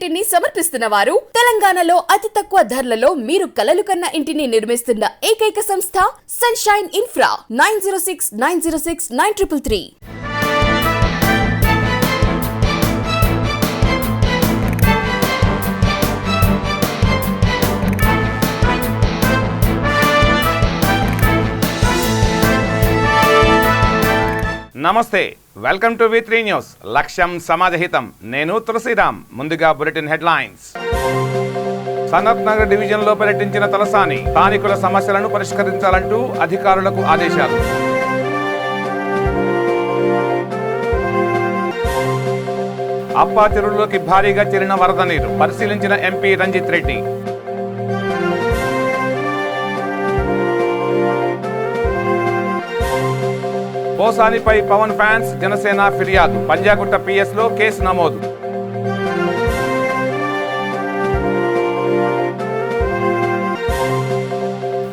Bulletin ని సమర్పిస్తున్న వారు తెలంగాణలో అతి తక్కువ ధరలలో మీరు కలలు కన్న ఇంటిని నిర్మిస్తున్న ఏకైక సంస్థ సన్షైన్ ఇన్ఫ్రా 9069069333. నమస్తే, వెల్కమ్ టు V3 న్యూస్. లక్ష్యం సమాజహితం. నేను తులసిరామ్. ముందుగా బులెటిన్ హెడ్లైన్స్. సనత్ నగర్ డివిజన్లో పర్యటించిన తలసాని స్థానికుల సమస్యలను పరిష్కరించాలంటూ అధికారులకు ఆదేశాలు. అప్పా చెరువులోకి భారీగా చేరిన వరద నీరు పరిశీలించిన ఎంపీ రంజిత్ రెడ్డి. పోసానిపై పవన్ ఫ్యాన్స్ జనసేన ఫిర్యాదు. పంజాగుట్ట పిఎస్ లో కేసు నమోదు.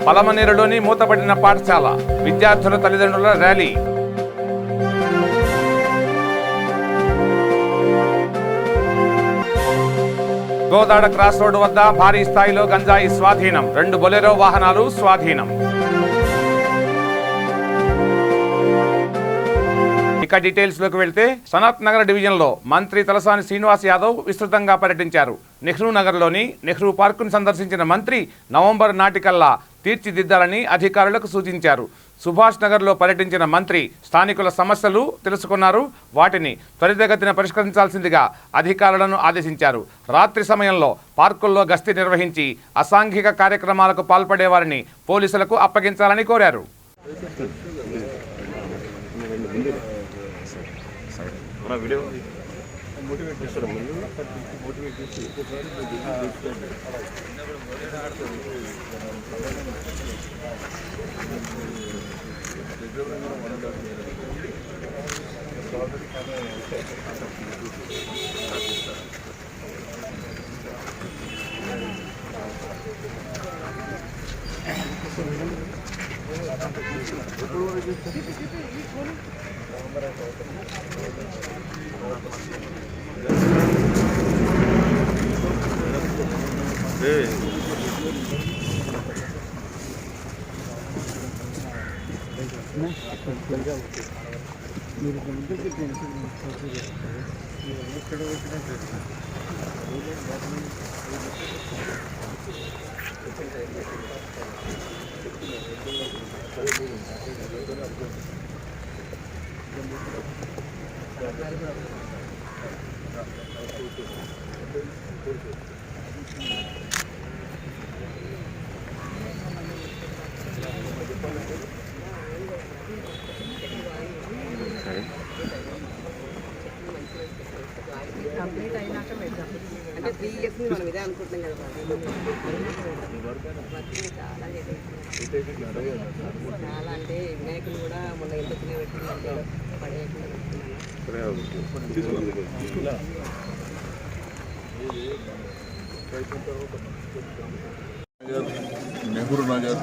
పలమనేరులోని మూతపడిన పాఠశాల విద్యార్థుల తల్లిదండ్రుల ర్యాలీ. గోదాడ క్రాస్ రోడ్డు వద్ద భారీ స్థాయిలో గంజాయి స్వాధీనం. 2 బొలెరో వాహనాలు స్వాధీనం. ఇక డీటెయిల్స్ లోకి వెళ్తే సనత్ నగర్ డివిజన్ లో మంత్రి తలసాని శ్రీనివాస్ యాదవ్ విస్తృతంగా పర్యటించారు. నెహ్రూ నగర్ లోని నెహ్రూ పార్కును సందర్శించిన మంత్రి నవంబర్ నాటికల్లా తీర్చిదిద్దాలని అధికారులకు సూచించారు. సుభాష్ నగర్ లో పర్యటించిన మంత్రి స్థానికుల సమస్యలు తెలుసుకున్నారు. వాటిని త్వరితగతిన పరిష్కరించాల్సిందిగా అధికారులను ఆదేశించారు. రాత్రి సమయంలో పార్కుల్లో గస్తీ నిర్వహించి అసాంఘిక కార్యక్రమాలకు పాల్పడేవారిని పోలీసులకు అప్పగించాలని కోరారు. వీడియో మోటివేట్ చేస్తారు. మోటివేట్ చేసి కంప్లీట్ అయినాక పెడదాం. అంటే 3 ఇయర్స్ మనం ఇదే అనుకుంటున్నాం కదా. చాలా అంటే వినాయకులు కూడా మొన్న ఎందుకు పెట్టిందంటే పడేయకుండా నెహ్రూ నగర్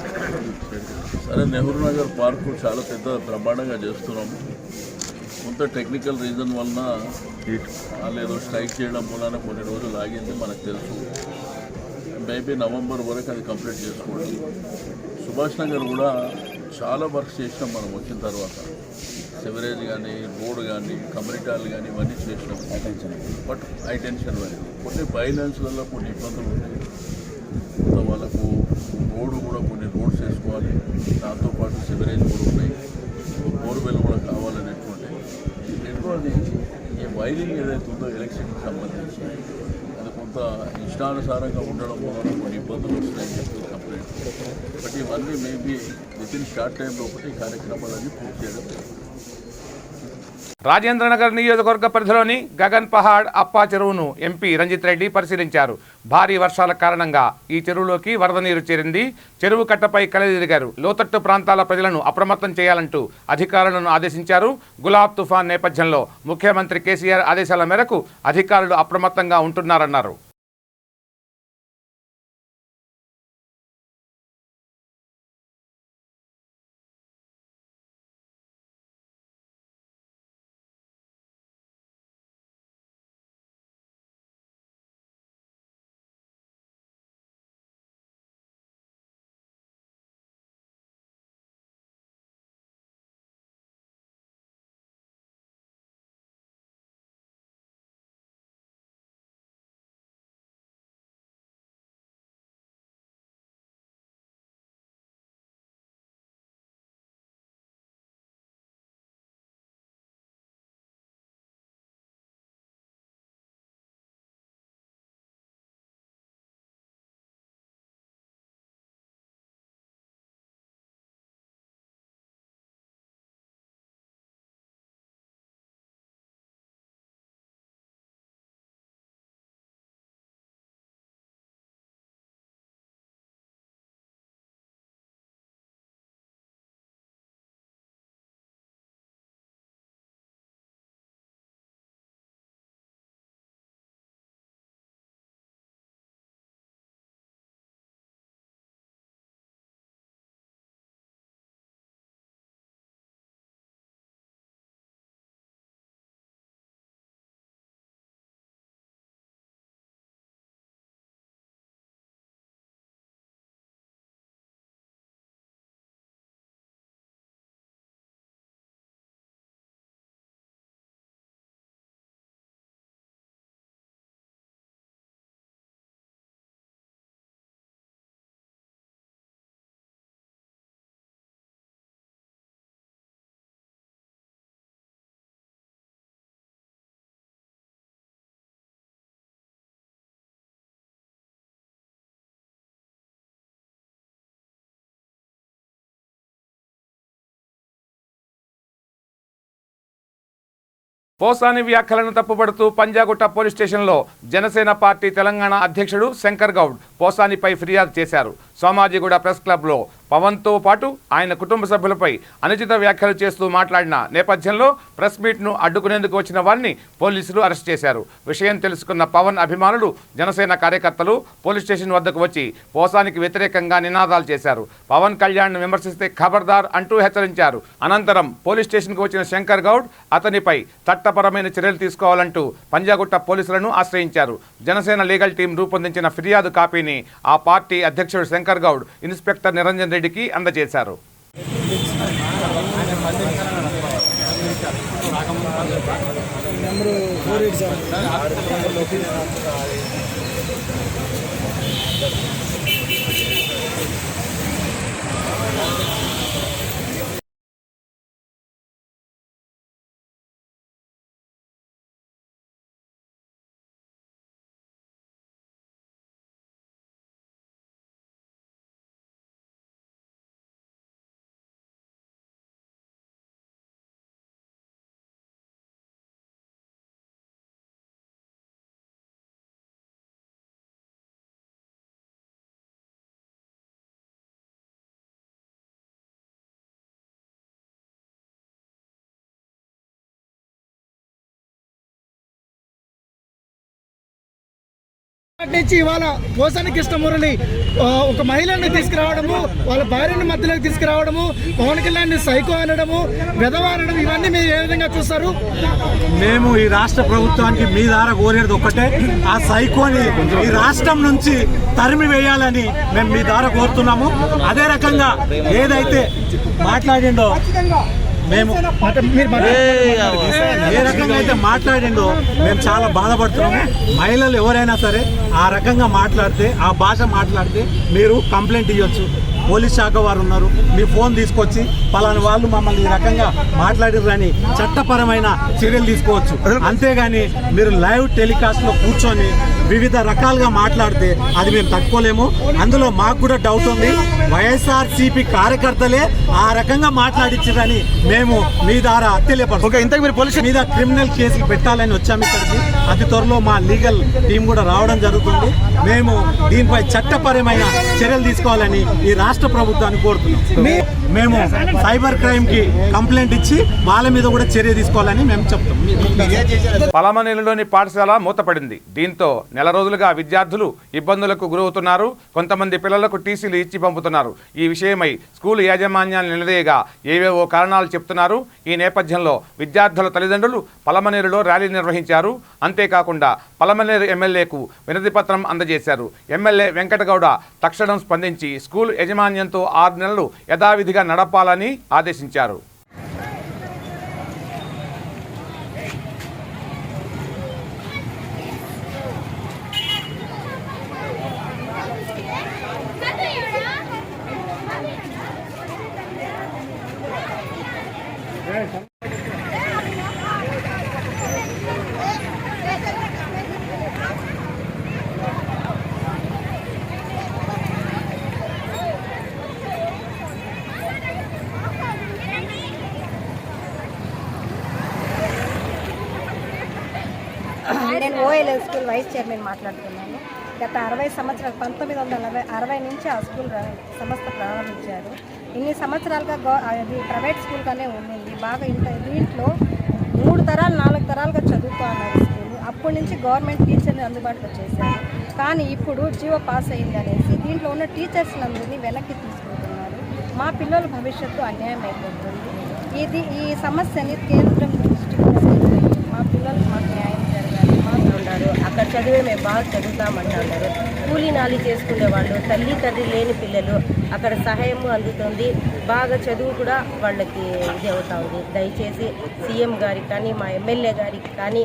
సరే నెహ్రూ నగర్ పార్కు చాలా పెద్ద బ్రహ్మాండంగా చేస్తున్నాము. కొంత టెక్నికల్ రీజన్ వలన లేదో స్ట్రైక్ చేయడం వలన కొన్ని రోజులు ఆగింది మనకు తెలుసు. మేబీ నవంబర్ వరకు అది కంప్లీట్ చేసుకోండి. సుభాష్ నగర్ కూడా చాలా వర్క్ చేసినాం మనం వచ్చిన తర్వాత. సెవరేజ్ కానీ రోడ్ కానీ కమ్యూనిటీ హాల్ కానీ ఇవన్నీ చేసినాం. బట్ హైటెన్షన్ వల్ల కొన్ని బైలెన్స్లలో కొన్ని ఇబ్బందులు ఉంటాయి. వాళ్ళకు రోడ్డు కూడా కొన్ని రోడ్స్ వేసుకోవాలి. దాంతోపాటు సెవరేజ్ కూడా ఉన్నాయి. బోర్వెల్ కూడా కావాలనేటువంటి రెండోది ఈ వైరింగ్ ఏదైతే ఉందో ఎలక్ట్రిసిటీకి సంబంధించి అది కొంత ఇష్టానుసారంగా ఉండడం వల్ల కొన్ని ఇబ్బందులు వస్తాయని చెప్పి కంప్లైంట్. బట్ ఇవన్నీ మేబీ వితిన్ షార్ట్ టైంలో ఒకటి కార్యక్రమాలన్నీ పూర్తి చేయడం. రాజేంద్రనగర్ నియోజకవర్గ పరిధిలోని గగన్ పహాడ్ అప్పా చెరువును ఎంపీ రంజిత్ రెడ్డి పరిశీలించారు. భారీ వర్షాల కారణంగా ఈ చెరువులోకి వరద నీరు చేరింది. చెరువు కట్టపై కలదిరిగారు. లోతట్టు ప్రాంతాల ప్రజలను అప్రమత్తం చేయాలంటూ అధికారులను ఆదేశించారు. గులాబ్ తుఫాన్ నేపథ్యంలో ముఖ్యమంత్రి కేసీఆర్ ఆదేశాల మేరకు అధికారులు అప్రమత్తంగా ఉంటున్నారన్నారు. పోసాని వ్యాఖ్యలను తప్పుపడుతూ పంజాగుట్ట పోలీస్ స్టేషన్లో జనసేన పార్టీ తెలంగాణ అధ్యక్షుడు శంకర్ గౌడ్ పోసానిపై ఫిర్యాదు చేశారు. సోమాజిగూడ ప్రెస్ క్లబ్లో పవన్తో పాటు ఆయన కుటుంబ సభ్యులపై అనుచిత వ్యాఖ్యలు చేస్తూ మాట్లాడిన నేపథ్యంలో ప్రెస్ మీట్ను అడ్డుకునేందుకు వచ్చిన వారిని పోలీసులు అరెస్ట్ చేశారు. విషయం తెలుసుకున్న పవన్ అభిమానులు, జనసేన కార్యకర్తలు పోలీస్ స్టేషన్ వద్దకు వచ్చి పోసానికి వ్యతిరేకంగా నినాదాలు చేశారు. పవన్ కళ్యాణ్ను విమర్శిస్తే ఖబర్దార్ అంటూ హెచ్చరించారు. అనంతరం పోలీస్ స్టేషన్కు వచ్చిన శంకర్ గౌడ్ అతనిపై చట్టపరమైన చర్యలు తీసుకోవాలంటూ పంజాగుట్ట పోలీసులను ఆశ్రయించారు. జనసేన లీగల్ టీం రూపొందించిన ఫిర్యాదు కాపీని ఆ పార్టీ అధ్యక్షుడు శంకర్ గౌడ్ ఇన్స్పెక్టర్ నిరంజన్ రెడ్డికి అందజేశారు. నుంచి ఇవాళ పోసాని కృష్ణమురళి ఒక మహిళని తీసుకురావడము, వాళ్ళ భార్యని మధ్యలోకి తీసుకురావడము, పవన్ కళ్యాణ్ని సైకో అనడము, విధవ అనడం, ఇవన్నీ మీరు ఏ విధంగా చూస్తారు? మేము ఈ రాష్ట్ర ప్రభుత్వానికి మీ ద్వారా కోరేది ఒక్కటే, ఆ సైకోని ఈ రాష్ట్రం నుంచి తరిమి వేయాలని మేము మీ ద్వారా కోరుతున్నాము. అదే రకంగా ఏదైతే మాట్లాడిండో మేము ఏ రకంగా అయితే మాట్లాడిండో మేము చాలా బాధపడుతున్నాము. మహిళలు ఎవరైనా సరే ఆ రకంగా మాట్లాడితే, ఆ భాష మాట్లాడితే మీరు కంప్లైంట్ ఇవ్వచ్చు. పోలీస్ శాఖ వారు ఉన్నారు, మీ ఫోన్ తీసుకొచ్చి పలానా వాళ్ళు మమ్మల్ని ఈ రకంగా మాట్లాడిర్రని చట్టపరమైన చర్యలు తీసుకోవచ్చు. అంతేగాని మీరు లైవ్ టెలికాస్ట్లో కూర్చొని వివిధ రకాలుగా మాట్లాడితే అది మేము తట్టుకోలేము. అందులో మాకు కూడా డౌట్ ఉంది, వైఎస్ఆర్సీపీ కార్యకర్తలే ఆ రకంగా మాట్లాడించారని మేము మీ ద్వారా తెలియపరుస్తాం. మీరు పోలీసు మీద క్రిమినల్ కేసులు పెట్టాలని వచ్చాము ఇక్కడికి. అతి త్వరలో మా లీగల్ టీం కూడా రావడం జరుగుతుంది. మేము దీనిపై చట్టపరమైన చర్యలు తీసుకోవాలని ఈ రాష్ట్ర ప్రభుత్వాన్ని కోరుతున్నాం. మేము సైబర్ క్రైమ్ కి కంప్లైంట్ ఇచ్చి వాళ్ళ మీద కూడా చర్య తీసుకోవాలని మేము చెప్తాం. పలమనేరులోని పాఠశాల మూతపడింది. దీంతో నెల రోజులుగా విద్యార్థులు ఇబ్బందులకు గురవుతున్నారు. కొంతమంది పిల్లలకు టీసీలు ఇచ్చి పంపుతున్నారు. ఈ విషయమై స్కూలు యాజమాన్యాన్ని నిలదీయగా ఏవేవో కారణాలు చెప్తున్నారు. ఈ నేపథ్యంలో విద్యార్థుల తల్లిదండ్రులు పలమనేరులో ర్యాలీ నిర్వహించారు. అంతేకాకుండా పలమనేరు ఎమ్మెల్యేకు వినతి పత్రం అందజేశారు. ఎమ్మెల్యే వెంకటగౌడ తక్షణం స్పందించి స్కూల్ యాజమాన్యంతో 6 నెలలు యథావిధిగా నడపాలని ఆదేశించారు. నేను ఓఎల్ఎల్ స్కూల్ వైస్ చైర్మన్ మాట్లాడుతున్నాను. గత 60 సంవత్సరాలు 1960 నుంచి ఆ స్కూల్ సంస్థ ప్రారంభించారు. ఇన్ని సంవత్సరాలుగా అది ప్రైవేట్ స్కూల్గానే ఉండింది. బాగా దీంట్లో 3 తరాలు 4 తరాలుగా చదువుతూ ఉన్నారు స్కూల్. అప్పటి నుంచి గవర్నమెంట్ టీచర్ని అందుబాటులో చేశారు. కానీ ఇప్పుడు జీవో పాస్ అయింది అనేసి దీంట్లో ఉన్న టీచర్స్లందరినీ వెనక్కి తీసుకుంటున్నారు. మా పిల్లల భవిష్యత్తు అన్యాయం అయిపోతుంది. ఈ సమస్యని కేంద్రం దృష్టికి తీసుకెళ్ళి మా పిల్లలకు మాకు న్యాయం జరగాలి. ఉన్నారు అక్కడ చదివే మేము బాగా చదువుతామంటున్నారు. కూలీ నాలి చేసుకునే వాళ్ళు, తల్లి తండ్రి లేని పిల్లలు అక్కడ సహాయము అందుతుంది. బాగా చదువు కూడా వాళ్ళకి ఇది అవుతా ఉంది. దయచేసి సీఎం గారికి కానీ మా ఎమ్మెల్యే గారికి కానీ.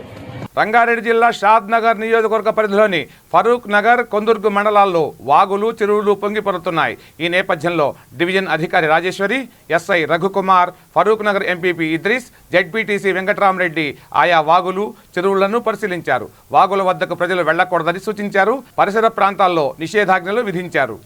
రంగారెడ్డి జిల్లా షాద్ నగర్ నియోజకవర్గ పరిధిలోని ఫరూక్ నగర్, కొందుర్గు మండలాల్లో వాగులు, చెరువులు పొంగిపొరుతున్నాయి. ఈ నేపథ్యంలో డివిజన్ అధికారి Rajeshwari, SI Raghukumar, Farooq Nagar MPP Idris, ZPTC Venkataramareddy ఆయా వాగులు, చెరువులను పరిశీలించారు. వాగుల వద్దకు ప్రజలు వెళ్లకూడదని సూచించారు. పరిసర ప్రాంతాల్లో నిషేధాజ్ఞలు విధించారు.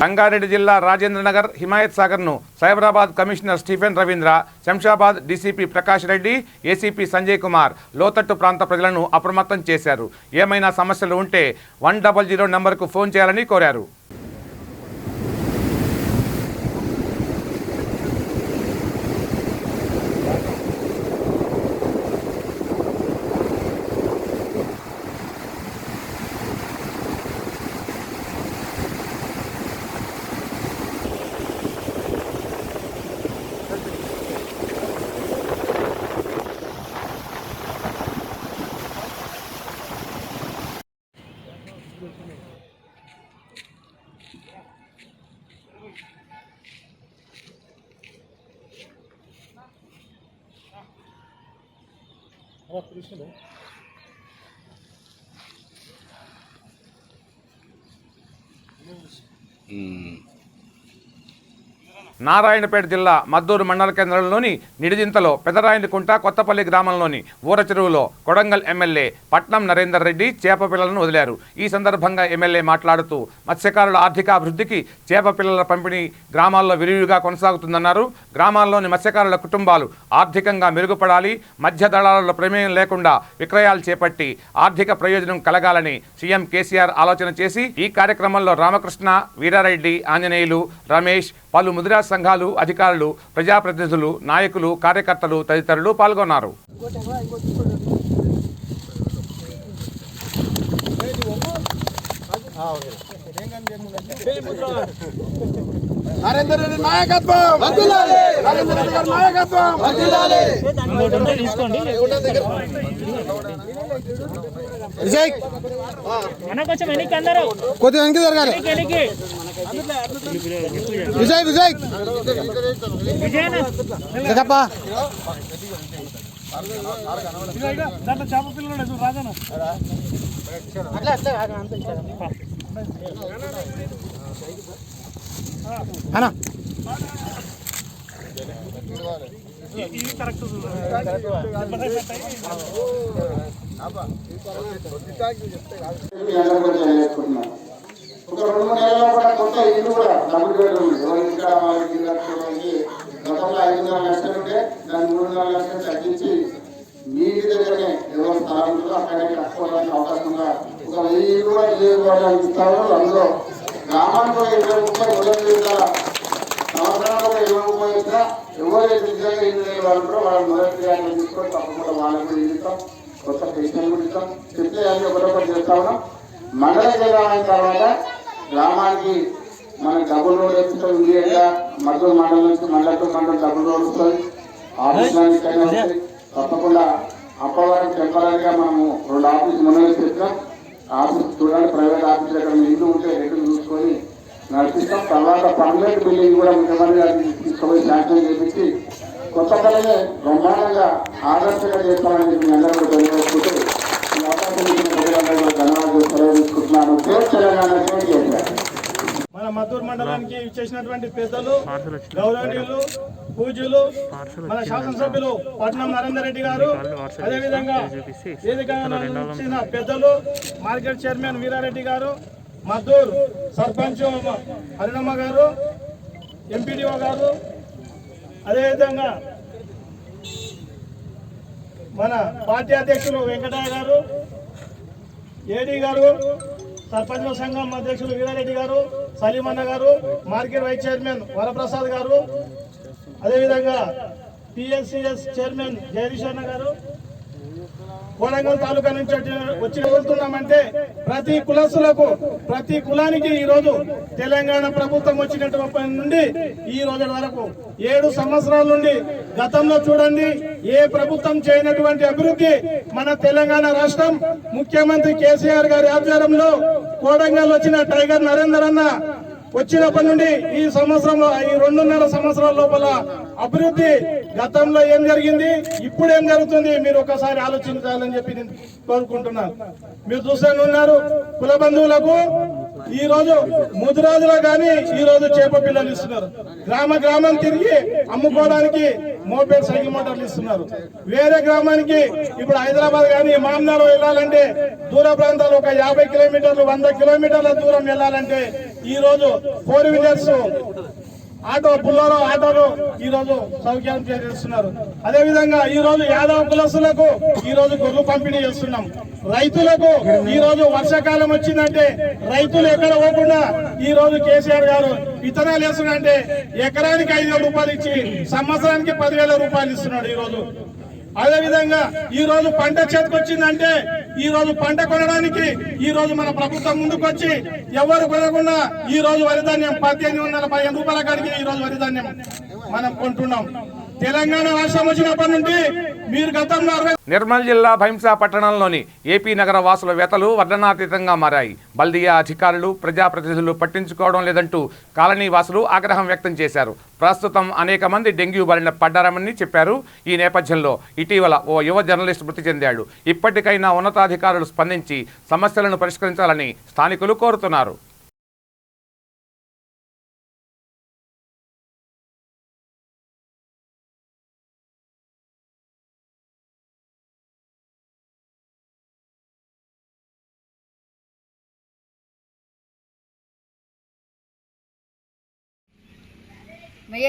రంగారెడ్డి జిల్లా రాజేంద్రనగర్, హిమాయత్ సాగర్ను Cyberabad commissioner Stephen Ravindra, Shamshabad DCP Prakash Reddy, ACP Sanjay Kumar లోతట్టు ప్రాంత ప్రజలను అప్రమత్తం చేశారు. ఏమైనా సమస్యలు ఉంటే 100 నంబర్కు ఫోన్ చేయాలని కోరారు. నారాయణపేట జిల్లా మద్దూరు మండల కేంద్రంలోని నిడిజింతలో పెదరాయనకుంట కొత్తపల్లి గ్రామంలోని ఊర చెరువులో కొడంగల్ ఎమ్మెల్యే పట్నం నరేందర్ రెడ్డి చేప పిల్లలను వదిలారు. ఈ సందర్భంగా ఎమ్మెల్యే మాట్లాడుతూ మత్స్యకారుల ఆర్థికాభివృద్ధికి చేప పిల్లల పంపిణీ గ్రామాల్లో విరివిగా కొనసాగుతుందన్నారు. గ్రామాల్లోని మత్స్యకారుల కుటుంబాలు ఆర్థికంగా మెరుగుపడాలి, మధ్య దళారుల ప్రమేయం లేకుండా విక్రయాలు చేపట్టి ఆర్థిక ప్రయోజనం కలగాలని సీఎం కేసీఆర్ ఆలోచన చేసి ఈ కార్యక్రమంలో రామకృష్ణ, వీరారెడ్డి, ఆంజనేయులు, రమేష్, పలు ముదిరా సంఘాలు, అధికారులు, ప్రజాప్రతినిధులు, నాయకులు, కార్యకర్తలు తదితరులు పాల్గొన్నారు. నరేందర్ రెడ్డి నాయకత్వం వర్ధిల్లాలి, నరేందర్ రెడ్డి గారి నాయకత్వం వర్ధిల్లాలి. విజయ్ కొంచెం వెనక్కి అందరూ కొద్దిగా వెనక్కి జరగాలి. విజయ్ విజయ్ చెప్పా దాంట్లో చేప పిల్లలు రాజాను అన్నా కరెక్ట్ ఒక 2 నెలల్లో కూడా కొత్త ఇల్లు కూడా డబుల్ బెడ్రూమ్ ఇంకా గతంలో 5,00,000 లక్షలు ఉంటే దాన్ని 3,00,000 లక్షలు తగ్గించి మీ దగ్గరనే ఎవరు స్థలం ఉంటుందో అక్కడే కట్టుకోవడానికి అవకాశంగా ఒక 1000 ఇల్లు కూడా నియోజకవర్గానికి ఇస్తారు. అందులో గ్రామానికి 20-30 మొదటి సంవత్సరాలు 20-30 ఇస్తా ఎవరైతే నిజంగా ఇల్లు లేని వాళ్ళు ఉంటారో వాళ్ళ మొదటి తీసుకొని తప్పకుండా వాళ్ళకు కూడా ఇస్తాం, కొత్త పెన్షన్ కూడా ఇస్తాం. చెప్తే అన్ని ఒకటొకటి చేస్తా ఉన్నాం. మండల జిల్లా అయిన తర్వాత గ్రామానికి మనకి డబుల్ రోడ్ వేస్తుంటాం. ఇమీడియట్గా మద్దూరు మండలం నుంచి మండలం డబుల్ రోడ్ వస్తుంది. ఆఫీసులకైనా వస్తుంది. తప్పకుండా అప్పవరం టెంపరీగా మనము 2 ఆఫీసులు మనల్ని పెట్టాం. ఆఫీస్ చూడండి, ప్రైవేట్ ఆఫీసులు ఎక్కడ ఇల్లు ఉంటే రెండు చూసుకొని నడిపిస్తాం. తర్వాత పర్మనెంట్ బిల్డింగ్ కూడా ముఖ్యమంత్రి తీసుకుపోయి శాంక్షన్ చేపించి కొత్తపల్లిని బ్రహ్మాండంగా ఆదర్శంగా చేస్తామని చెప్పి మీ అందరూ తెలియజేసుకుంటూ ఈ అవకాశం ఇచ్చిన ప్రజలందరూ ధన్యవాదాలు తెలియజేసుకుంటున్నాను. తెలంగాణ చేశారు. మన మద్దూరు మండలానికి ఇచ్చేసినటువంటి పెద్దలు, గౌరవనీయులు, పూజ్యులు, మన శాసనసభ్యులు పట్నం నరేందర్ రెడ్డి గారు, అదేవిధంగా వేదికగా పెద్దలు మార్కెట్ చైర్మన్ వీరారెడ్డి గారు, మద్దూరు సర్పంచ్ హరిణమ్మ గారు, ఎంపీడీఓ గారు, అదేవిధంగా మన పార్టీ అధ్యక్షులు వెంకటయ్య గారు, ఏడీ గారు, సర్పంచ్ సంఘం అధ్యక్షులు వీరారెడ్డి గారు, సలీమన్న గారు, మార్కెట్ వైస్ చైర్మన్ వరప్రసాద్ గారు, అదేవిధంగా పిఎస్సిఎస్ చైర్మన్ జయరీషన్న గారు, కొడంగల్ తాలూకా నుంచి వచ్చి వెళ్తున్నామంటే ప్రతి కులస్తులకు, ప్రతి కులానికి ఈరోజు తెలంగాణ ప్రభుత్వం వచ్చినటువంటి నుండి ఈ రోజు వరకు 7 సంవత్సరాల నుండి గతంలో చూడండి ఏ ప్రభుత్వం చేయనటువంటి అభివృద్ధి మన తెలంగాణ రాష్ట్రం ముఖ్యమంత్రి కేసీఆర్ గారి ఆధ్వర్యంలో కొడంగల్ వచ్చిన టైగర్ నరేందర్ అన్న వచ్చినప్పటి నుండి ఈ సంవత్సరంలో ఈ 2.5 సంవత్సరాల లోపల అభివృద్ధి గతంలో ఏం జరిగింది, ఇప్పుడు ఏం జరుగుతుంది మీరు ఒకసారి ఆలోచించాలని చెప్పి నేను కోరుకుంటున్నాను. మీరు చూస్తూనే ఉన్నారు, కుల బంధువులకు ఈ రోజు ముదిరాజులో కానీ ఈ రోజు చేప పిల్లలు ఇస్తున్నారు. గ్రామం తిరిగి అమ్ముకోవడానికి మోపేడ్ సైకిల్ మోటార్లు ఇస్తున్నారు. వేరే గ్రామానికి ఇప్పుడు హైదరాబాద్ కానీ మామనాడు వెళ్ళాలంటే దూర ప్రాంతాలు ఒక 50 కిలోమీటర్లు 100 కిలోమీటర్ల దూరం వెళ్ళాలంటే ఈ రోజు 4 వీలర్స్ ఆటో బుల్లారో ఆటోలు ఈ రోజు సౌకర్యం చేస్తున్నారు. అదే విధంగా ఈ రోజు యాదవ కులస్తులకు ఈ రోజు గొర్రెలు పంపిణీ చేస్తున్నాం. రైతులకు ఈ రోజు వర్షాకాలం వచ్చిందంటే రైతులు ఎక్కడ పోకుండా ఈ రోజు కేసీఆర్ గారు విత్తనాలు వేస్తున్నారంటే ఎకరానికి 5,000 రూపాయలు ఇచ్చి సంవత్సరానికి 10,000 రూపాయలు ఇస్తున్నాడు ఈ రోజు. అదే విధంగా ఈ రోజు పంట చేతికి వచ్చిందంటే ఈ రోజు పంట కొనడానికి ఈ రోజు మన ప్రభుత్వం ముందుకు వచ్చి ఎవరు కొనకుండా ఈ రోజు వరిధాన్యం 1815 రూపాయల కాడికి ఈ రోజు వరిధాన్యం మనం కొంటున్నాం. తెలంగాణ రాష్ట్రం వచ్చినప్పటి నుండి మీరు గతంలో నిర్మల్ జిల్లా భైంసా పట్టణంలోని ఏపీ నగర వాసుల వేతలు వర్ణనాతీతంగా మారాయి. బల్దియా అధికారులు ప్రజాప్రతినిధులు పట్టించుకోవడం లేదంటూ కాలనీ వాసులు ఆగ్రహం వ్యక్తం చేశారు. ప్రస్తుతం అనేక మంది డెంగ్యూ బారిన పడ్డారని చెప్పారు. ఈ నేపథ్యంలో ఇటీవల ఓ యువ జర్నలిస్ట్ మృతి చెందాడు. ఇప్పటికైనా ఉన్నతాధికారులు స్పందించి సమస్యలను పరిష్కరించాలని స్థానికులు కోరుతున్నారు.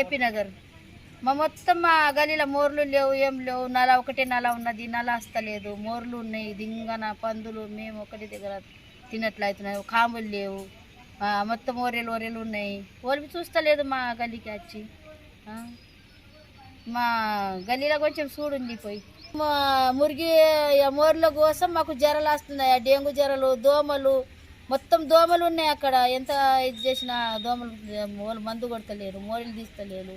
ఏపీ నగర్ మొత్తం మా గలీలో మోర్లు లేవు, ఏం లేవు. ఒకటే నల ఉన్నది, నల వస్తలేదు. మోర్లు ఉన్నాయి, దింగన పందులు మేము ఒకటి దగ్గర తినట్లు అవుతున్నాయి. కాములు లేవు, మొత్తం ఓరెలు ఉన్నాయి. ఓర్లు చూస్తలేదు మా గలీకి వచ్చి. మా గలీలో కొంచెం చూడుంది పోయి. మా మురిగి మోర్ల కోసం మాకు జ్వరాలు వస్తున్నాయి, డెంగ్యూ జ్వరాలు, దోమలు, మొత్తం దోమలు ఉన్నాయి అక్కడ. ఎంత ఇది చేసినా దోమలు మందు కొడతలేరు, మోరీలు తీస్తలేరు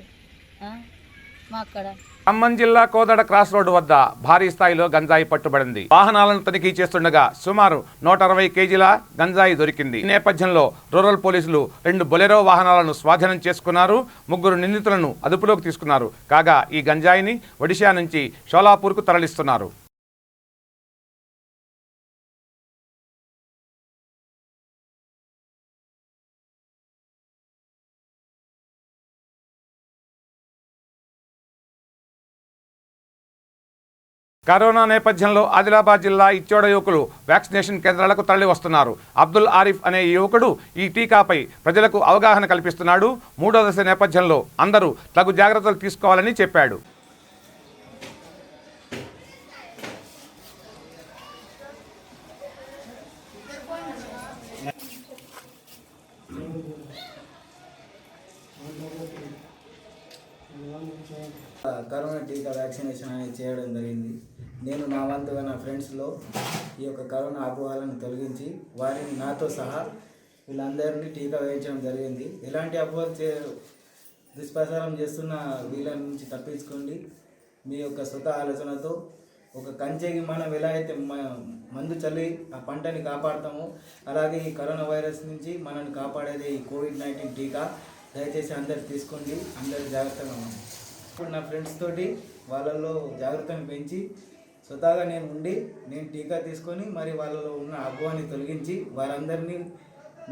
మా అక్కడ. ఖమ్మం జిల్లా కోదడ క్రాస్ రోడ్డు వద్ద భారీ స్థాయిలో గంజాయి పట్టుబడింది. వాహనాలను తనిఖీ చేస్తుండగా సుమారు 160 కేజీల గంజాయి దొరికింది. ఈ నేపథ్యంలో రూరల్ పోలీసులు 2 బొలెరో వాహనాలను స్వాధీనం చేసుకున్నారు. 3 నిందితులను అదుపులోకి తీసుకున్నారు. కాగా ఈ గంజాయిని ఒడిషా నుంచి షోలాపూర్కు తరలిస్తున్నారు. కరోనా నేపథ్యంలో ఆదిలాబాద్ జిల్లా ఇచ్చోడ యువకులు వ్యాక్సినేషన్ కేంద్రాలకు తరలి వస్తున్నారు. అబ్దుల్ ఆరిఫ్ అనే యువకుడు ఈ టీకాపై ప్రజలకు అవగాహన కల్పిస్తున్నాడు. 3వ దశ నేపథ్యంలో అందరూ తగు జాగ్రత్తలు తీసుకోవాలని చెప్పాడు. కరోనా టీకా వ్యాక్సినేషన్ అనేది చేయడం జరిగింది. నేను నా వంతుగా నా ఫ్రెండ్స్లో ఈ యొక్క కరోనా అపోహలను తొలగించి వారిని నాతో సహా వీళ్ళందరినీ టీకా వేయించడం జరిగింది. ఎలాంటి అపోహలు దుష్ప్రచారం చేస్తున్న వీళ్ళ నుంచి తప్పించుకోండి. మీ యొక్క స్వత ఆలోచనతో ఒక కంచెకి మనం ఎలా అయితే మందు చల్లి ఆ పంటని కాపాడుతామో అలాగే ఈ కరోనా వైరస్ నుంచి మనల్ని కాపాడేది ఈ కోవిడ్-19 టీకా. దయచేసి అందరు తీసుకోండి, అందరు జాగ్రత్తగా ఉండండి. ఇప్పుడు నా ఫ్రెండ్స్ తోటి వాళ్ళల్లో జాగ్రత్తను పెంచి స్వతహాగా నేను టీకా తీసుకొని మరి వాళ్ళలో ఉన్న అపోహని తొలగించి వారందరినీ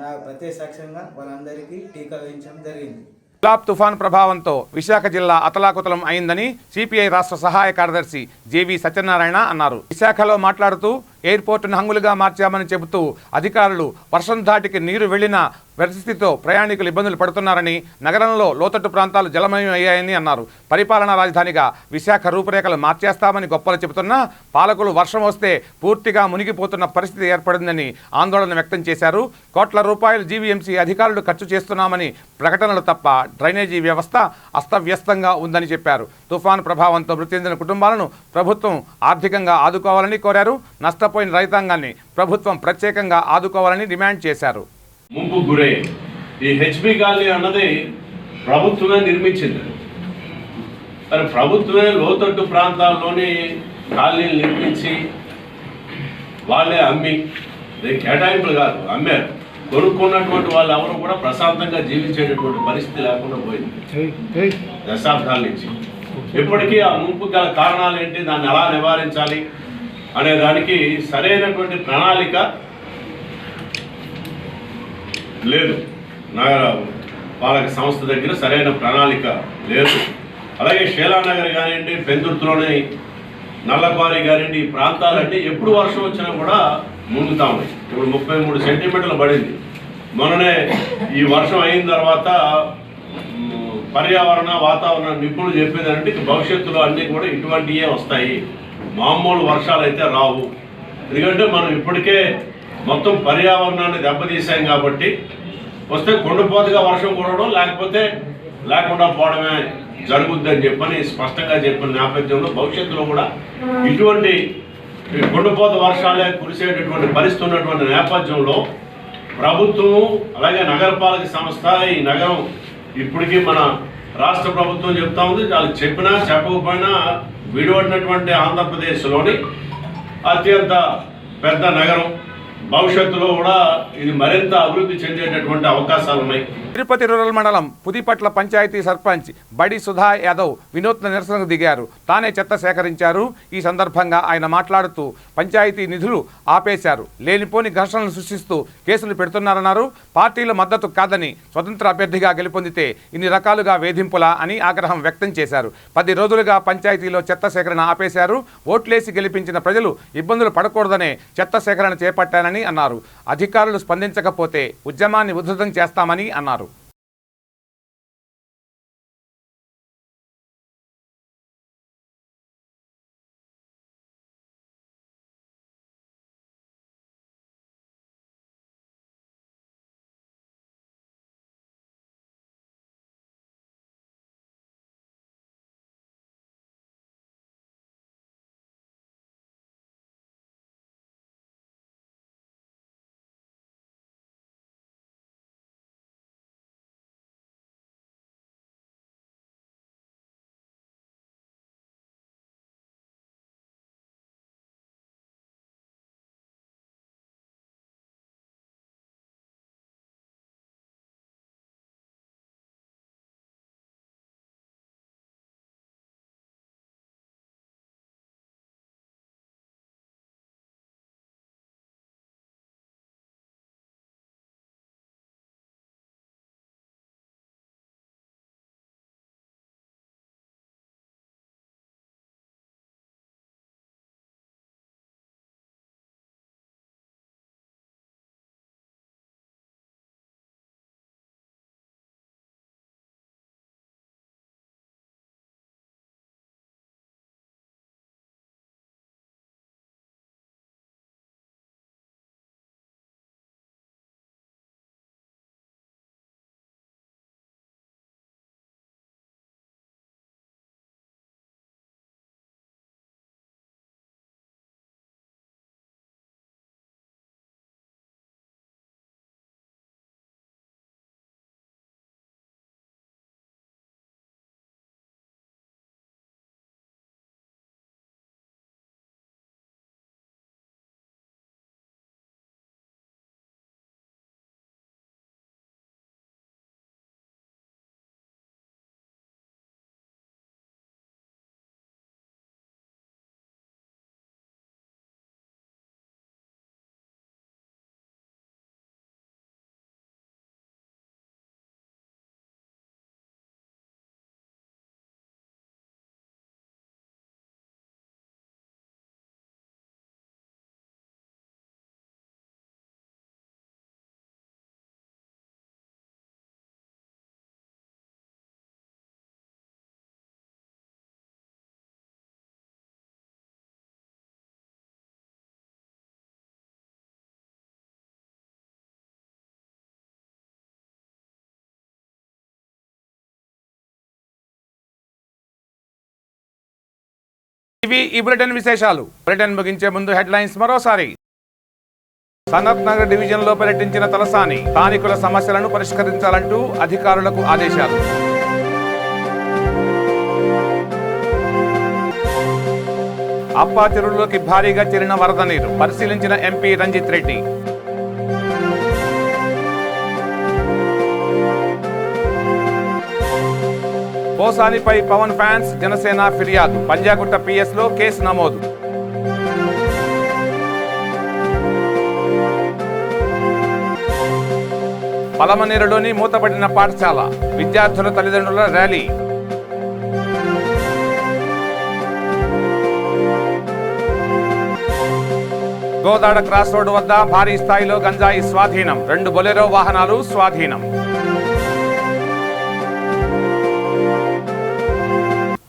నా ప్రత్యక్ష సాక్ష్యంగా వాళ్ళందరికీ టీకా వేయించడం జరిగింది. గులాబ్ తుఫాన్ ప్రభావంతో విశాఖ జిల్లా అతలాకుతలం అయిందని సిపిఐ రాష్ట్ర సహాయ కార్యదర్శి జేవి సత్యనారాయణ అన్నారు. విశాఖలో మాట్లాడుతూ ఎయిర్పోర్టును హంగులుగా మార్చామని చెబుతూ అధికారులు వర్షం ధాటికి నీరు వెళ్లిన పరిస్థితితో ప్రయాణికులు ఇబ్బందులు పడుతున్నారని, నగరంలో లోతట్టు ప్రాంతాలు జలమయం అయ్యాయని అన్నారు. పరిపాలనా రాజధానిగా విశాఖ రూపురేఖలు మార్చేస్తామని గొప్పలు చెబుతున్నా పాలకులు వర్షం వస్తే పూర్తిగా మునిగిపోతున్న పరిస్థితి ఏర్పడిందని ఆందోళన వ్యక్తం చేశారు. కోట్ల రూపాయలు జీవీఎంసీ అధికారులు ఖర్చు చేస్తున్నామని ప్రకటనలు తప్ప డ్రైనేజీ వ్యవస్థ అస్తవ్యస్తంగా ఉందని చెప్పారు. తుఫాను ప్రభావంతో మృతి చెందిన కుటుంబాలను ప్రభుత్వం ఆర్థికంగా ఆదుకోవాలని కోరారు. నష్టపోయిన రైతాంగాన్ని ప్రభుత్వం ప్రత్యేకంగా ఆదుకోవాలని డిమాండ్ చేశారు. ముంపు గురై ఈ హెచ్బి కాలనీ అన్నది ప్రభుత్వమే నిర్మించింది. మరి ప్రభుత్వమే లోతట్టు ప్రాంతాల్లోని కాలనీలు నిర్మించి వాళ్ళే అమ్మి, కేటాయింపులు కాదు అమ్మారు. కొనుక్కున్నటువంటి వాళ్ళు ఎవరు కూడా ప్రశాంతంగా జీవించేటటువంటి పరిస్థితి లేకుండా పోయింది దశాబ్దాల నుంచి. ఇప్పటికీ ఆ ముంపు గల కారణాలు ఏంటి, దాన్ని ఎలా నివారించాలి అనే దానికి సరైనటువంటి ప్రణాళిక లేదు, నగర పాలక సంస్థ దగ్గర సరైన ప్రణాళిక లేదు. అలాగే షేలానగర్ కానివ్వండి, పెందుర్తిలోని నల్లక్వారీ కానివ్వండి, ఈ ప్రాంతాలన్నీ ఎప్పుడు వర్షం వచ్చినా కూడా మునుగుతా ఉన్నాయి. ఇప్పుడు 33 సెంటీమీటర్లు పడింది. మొన్ననే ఈ వర్షం అయిన తర్వాత పర్యావరణ వాతావరణ నిపుణులు చెప్పేదంటే భవిష్యత్తులో అన్నీ కూడా ఇటువంటివే వస్తాయి, మామూలు వర్షాలు అయితే రావు. ఎందుకంటే మనం ఇప్పటికే మొత్తం పర్యావరణాన్ని దెబ్బతీసాం కాబట్టి వస్తే కొండపోతగా వర్షం కురవడం లేకపోతే లేకుండా పోవడమే జరుగుద్దని చెప్పని స్పష్టంగా చెప్పిన నేపథ్యంలో భవిష్యత్తులో కూడా ఇటువంటి కొండపోత వర్షాలే కురిసేటటువంటి పరిస్థితి ఉన్నటువంటి నేపథ్యంలో ప్రభుత్వం అలాగే నగరపాలక సంస్థ ఈ నగరం ఇప్పటికీ మన రాష్ట్ర ప్రభుత్వం చెప్తా ఉంది, వాళ్ళు చెప్పినా చెప్పకపోయినా విడిపడినటువంటి ఆంధ్రప్రదేశ్లోని అత్యంత పెద్ద నగరం. భవిష్యత్తులో కూడా ఇది మరింత అభివృద్ధి చెందేటటువంటి అవకాశాలు ఉన్నాయి. తిరుపతి రూరల్ మండలం పుదిపట్ల పంచాయతీ సర్పంచ్ బడి సుధా యాదవ్ వినూత్న నిరసనకు దిగారు. తానే చెత్త సేకరించారు. ఈ సందర్భంగా ఆయన మాట్లాడుతూ పంచాయతీ నిధులు ఆపేశారు, లేనిపోని ఘర్షణలు సృష్టిస్తూ కేసులు పెడుతున్నారన్నారు. పార్టీల మద్దతు కాదని స్వతంత్ర అభ్యర్థిగా గెలుపొందితే ఇన్ని రకాలుగా వేధింపులా అని ఆగ్రహం వ్యక్తం చేశారు. 10 రోజులుగా పంచాయతీలో చెత్త సేకరణ ఆపేశారు. ఓట్లేసి గెలిపించిన ప్రజలు ఇబ్బందులు పడకూడదనే చెత్త సేకరణ చేపట్టానని అన్నారు. అధికారులు స్పందించకపోతే ఉద్యమాన్ని ఉధృతం చేస్తామని అన్నారు. ఇవి ఈ బులెటిన్ విశేషాలు. బులెటిన్ ముగించే ముందు హెడ్లైన్స్ మరోసారి. సనత్ నగర్ డివిజన్లో పర్యటించిన తలసాని స్థానికుల సమస్యలను పరిష్కరించాలంటూ అధికారులకు ఆదేశాలు. అప్పా చెరువులోకి భారీగా చేరిన వరద నీరు పరిశీలించిన ఎంపీ రంజిత్ రెడ్డి. పోసానిపై పవన్ ఫ్యాన్స్ జనసేన ఫిర్యాదు. పంజాగుట్ట పిఎస్లో కేసు నమోదు. పలమనేరులోని మూతపడిన పాఠశాల, విద్యార్థుల తల్లిదండ్రుల ర్యాలీ. గోదాడ క్రాస్ రోడ్డు వద్ద భారీ స్థాయిలో గంజాయి స్వాధీనం, 2 బొలెరో వాహనాలు స్వాధీనం.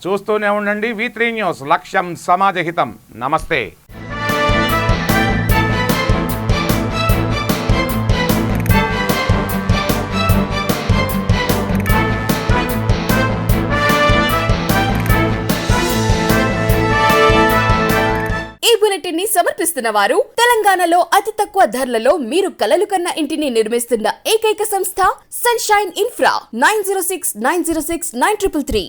చూస్తూనే ఉండండి V3 న్యూస్, లక్ష్యం సమాజహితం. నమస్తే. ఈ బులెటిన్ ని సమర్పిస్తున్న వారు తెలంగాణలో అతి తక్కువ ధరలలో మీరు కలలు కన్న ఇంటిని నిర్మిస్తున్న ఏకైక సంస్థ సన్షైన్ ఇన్ఫ్రా. 9069069333.